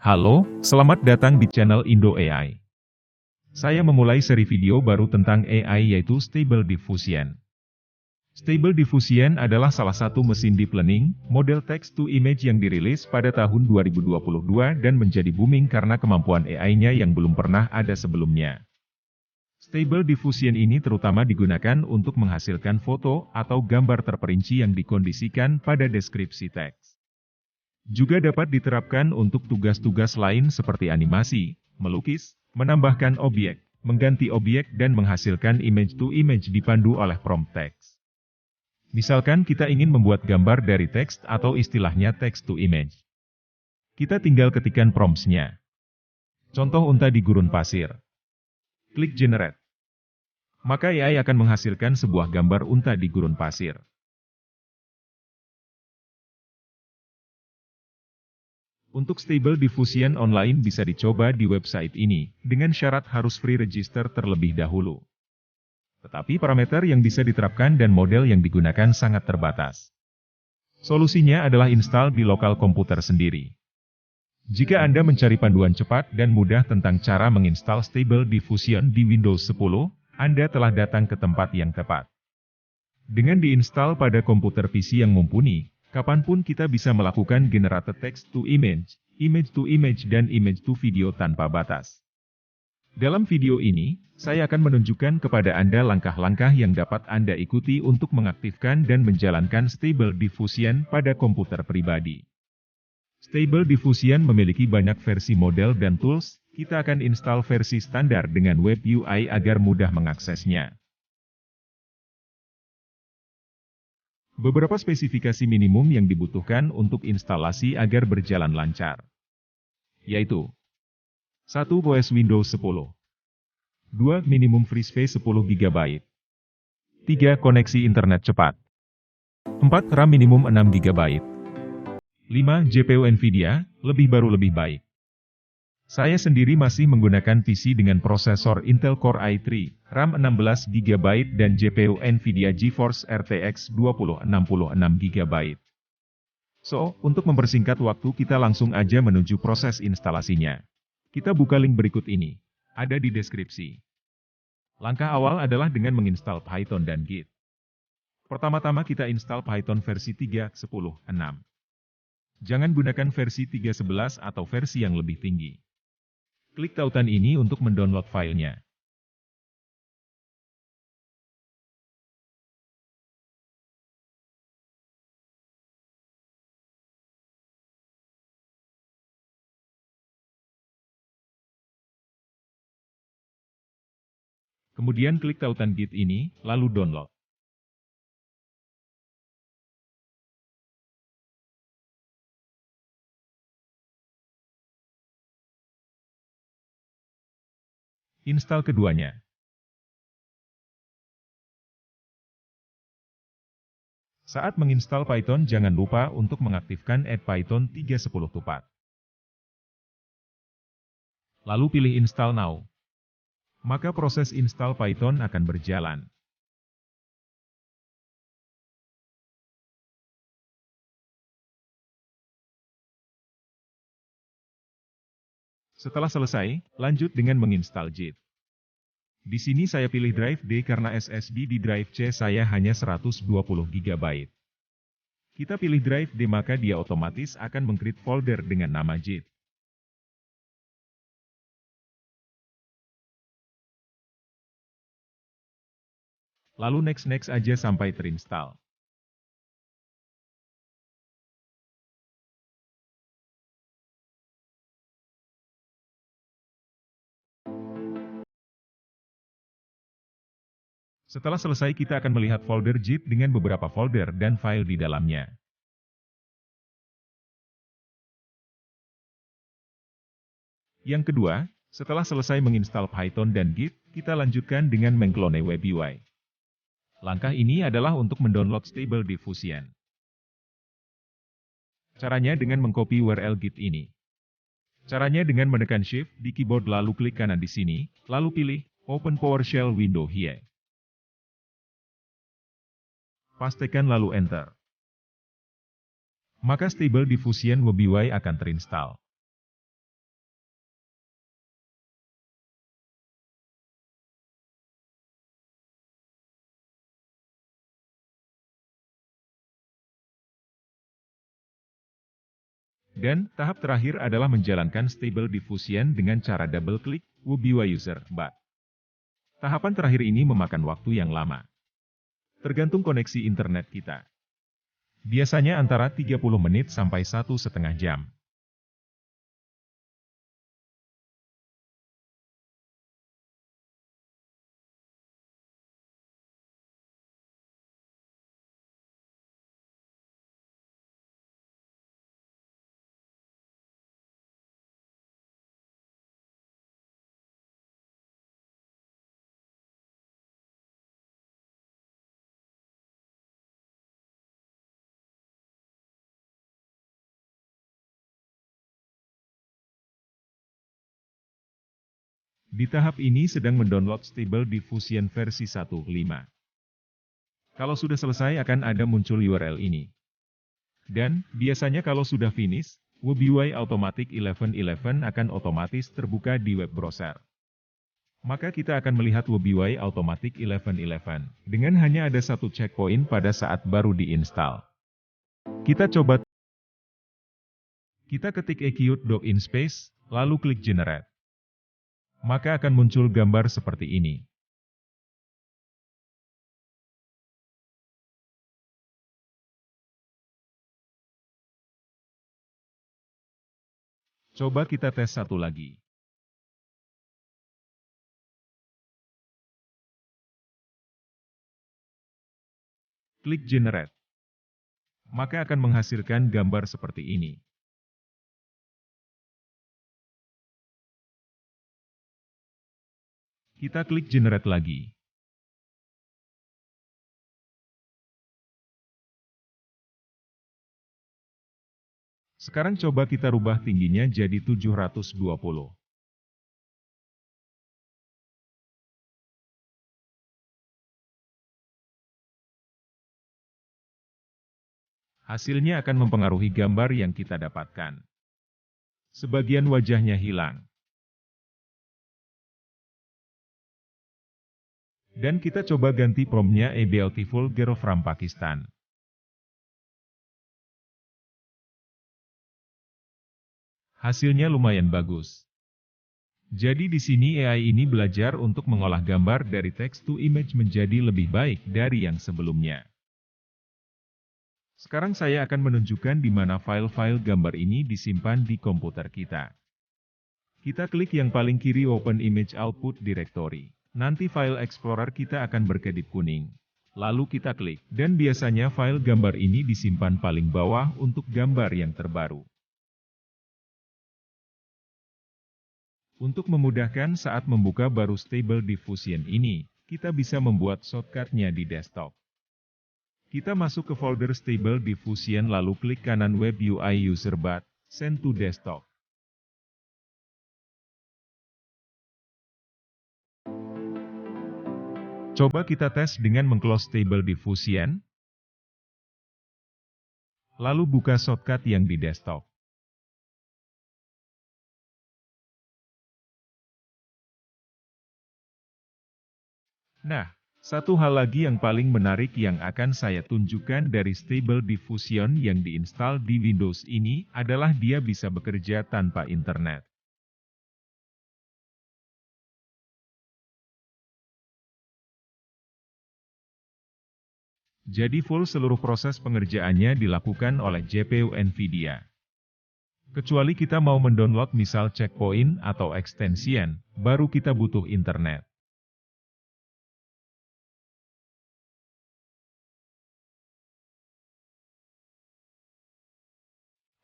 Halo, selamat datang di channel Indo AI. Saya memulai seri video baru tentang AI yaitu Stable Diffusion. Stable Diffusion adalah salah satu mesin deep learning, model text-to-image yang dirilis pada tahun 2022 dan menjadi booming karena kemampuan AI-nya yang belum pernah ada sebelumnya. Stable Diffusion ini terutama digunakan untuk menghasilkan foto atau gambar terperinci yang dikondisikan pada deskripsi teks. Juga dapat diterapkan untuk tugas-tugas lain seperti animasi, melukis, menambahkan objek, mengganti objek dan menghasilkan image-to-image dipandu oleh prompt teks. Misalkan kita ingin membuat gambar dari teks atau istilahnya text-to-image. Kita tinggal ketikkan prompts-nya. Contoh unta di gurun pasir. Klik Generate. Maka AI akan menghasilkan sebuah gambar unta di gurun pasir. Untuk Stable Diffusion online bisa dicoba di website ini, dengan syarat harus free register terlebih dahulu. Tetapi parameter yang bisa diterapkan dan model yang digunakan sangat terbatas. Solusinya adalah install di lokal komputer sendiri. Jika Anda mencari panduan cepat dan mudah tentang cara menginstal Stable Diffusion di Windows 10, Anda telah datang ke tempat yang tepat. Dengan diinstal pada komputer PC yang mumpuni, kapanpun kita bisa melakukan generated text-to-image, image-to-image dan image-to-video tanpa batas. Dalam video ini, saya akan menunjukkan kepada Anda langkah-langkah yang dapat Anda ikuti untuk mengaktifkan dan menjalankan Stable Diffusion pada komputer pribadi. Stable Diffusion memiliki banyak versi model dan tools, kita akan install versi standar dengan web UI agar mudah mengaksesnya. Beberapa spesifikasi minimum yang dibutuhkan untuk instalasi agar berjalan lancar, yaitu 1. OS Windows 10 2. Minimum free space 10 GB 3. Koneksi internet cepat 4. RAM minimum 6 GB 5. GPU Nvidia, lebih baru lebih baik. Saya sendiri masih menggunakan PC dengan prosesor Intel Core i3, RAM 16 GB dan GPU Nvidia GeForce RTX 2066 GB. So, untuk mempersingkat waktu kita langsung aja menuju proses instalasinya. Kita buka link berikut ini, ada di deskripsi. Langkah awal adalah dengan menginstal Python dan Git. Pertama-tama kita install Python versi 3.10.6. Jangan gunakan versi 3.11 atau versi yang lebih tinggi. Klik tautan ini untuk mendownload filenya. Kemudian klik tautan Git ini, lalu download. Install keduanya. Saat menginstal Python jangan lupa untuk mengaktifkan Add Python 3.10.4. Lalu pilih Install Now. Maka proses install Python akan berjalan. Setelah selesai, lanjut dengan menginstal JIT. Di sini saya pilih drive D karena SSD di drive C saya hanya 120 GB. Kita pilih drive D maka dia otomatis akan meng-create folder dengan nama JIT. Lalu next aja sampai terinstall. Setelah selesai kita akan melihat folder JIT dengan beberapa folder dan file di dalamnya. Yang kedua, setelah selesai menginstal Python dan Git, kita lanjutkan dengan mengklone web UI. Langkah ini adalah untuk mendownload Stable Diffusion. Caranya dengan mengcopy URL Git ini. Caranya dengan menekan Shift di keyboard lalu klik kanan di sini, lalu pilih Open PowerShell window here. Pastekan lalu Enter. Maka Stable Diffusion web UI akan terinstall. Dan tahap terakhir adalah menjalankan Stable Diffusion dengan cara double-klik WebUI User Bot. Tahapan terakhir ini memakan waktu yang lama. Tergantung koneksi internet kita. Biasanya antara 30 menit sampai 1,5 jam. Di tahap ini sedang mendownload Stable Diffusion versi 1.5. Kalau sudah selesai akan ada muncul URL ini. Dan, biasanya kalau sudah finish, WebUI Automatic 11.11 akan otomatis terbuka di web browser. Maka kita akan melihat WebUI Automatic 11.11, dengan hanya ada satu checkpoint pada saat baru diinstal. Kita coba. Kita ketik eqt.in space, lalu klik Generate. Maka akan muncul gambar seperti ini. Coba kita tes satu lagi. Klik Generate. Maka akan menghasilkan gambar seperti ini. Kita klik Generate lagi. Sekarang coba kita rubah tingginya jadi 720. Hasilnya akan mempengaruhi gambar yang kita dapatkan. Sebagian wajahnya hilang. Dan kita coba ganti promptnya A Beautiful Girl from Pakistan. Hasilnya lumayan bagus. Jadi di sini AI ini belajar untuk mengolah gambar dari text to image menjadi lebih baik dari yang sebelumnya. Sekarang saya akan menunjukkan di mana file-file gambar ini disimpan di komputer kita. Kita klik yang paling kiri Open Image Output Directory. Nanti file Explorer kita akan berkedip kuning. Lalu kita klik, dan biasanya file gambar ini disimpan paling bawah untuk gambar yang terbaru. Untuk memudahkan saat membuka baru Stable Diffusion ini, kita bisa membuat shortcut-nya di desktop. Kita masuk ke folder Stable Diffusion lalu klik kanan WebUI User Bot, Send to Desktop. Coba kita tes dengan mengclose Stable Diffusion, lalu buka shortcut yang di desktop. Nah, satu hal lagi yang paling menarik yang akan saya tunjukkan dari Stable Diffusion yang diinstal di Windows ini adalah dia bisa bekerja tanpa internet. Jadi full seluruh proses pengerjaannya dilakukan oleh GPU NVIDIA. Kecuali kita mau mendownload misal checkpoint atau extension, baru kita butuh internet.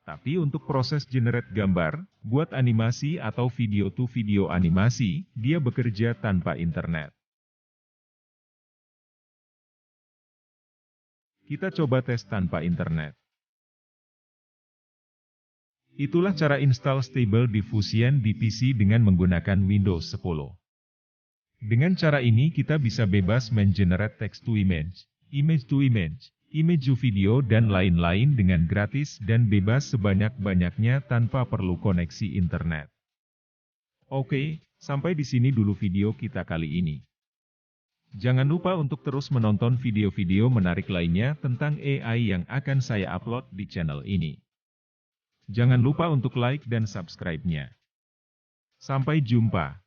Tapi untuk proses generate gambar, buat animasi atau video to video animasi, dia bekerja tanpa internet. Kita coba tes tanpa internet. Itulah cara install Stable Diffusion di PC dengan menggunakan Windows 10. Dengan cara ini kita bisa bebas men-generate text to image, image to image, image to video dan lain-lain dengan gratis dan bebas sebanyak-banyaknya tanpa perlu koneksi internet. Oke, sampai di sini dulu video kita kali ini. Jangan lupa untuk terus menonton video-video menarik lainnya tentang AI yang akan saya upload di channel ini. Jangan lupa untuk like dan subscribe-nya. Sampai jumpa.